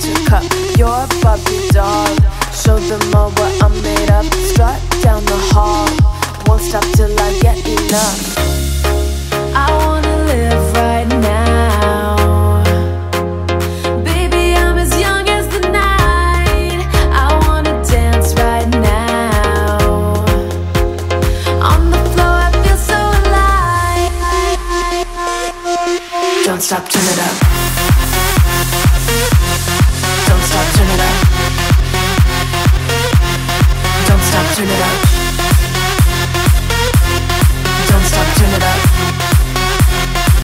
to cup your Barbie doll. Show them all what I'm made of. Strut down the hall, won't stop till I get enough. I wanna live right now. Baby, I'm as young as the night. I wanna dance right now. On the floor, I feel so alive. Don't stop, turn it up. Don't stop, turn it up. Don't stop, turn it up.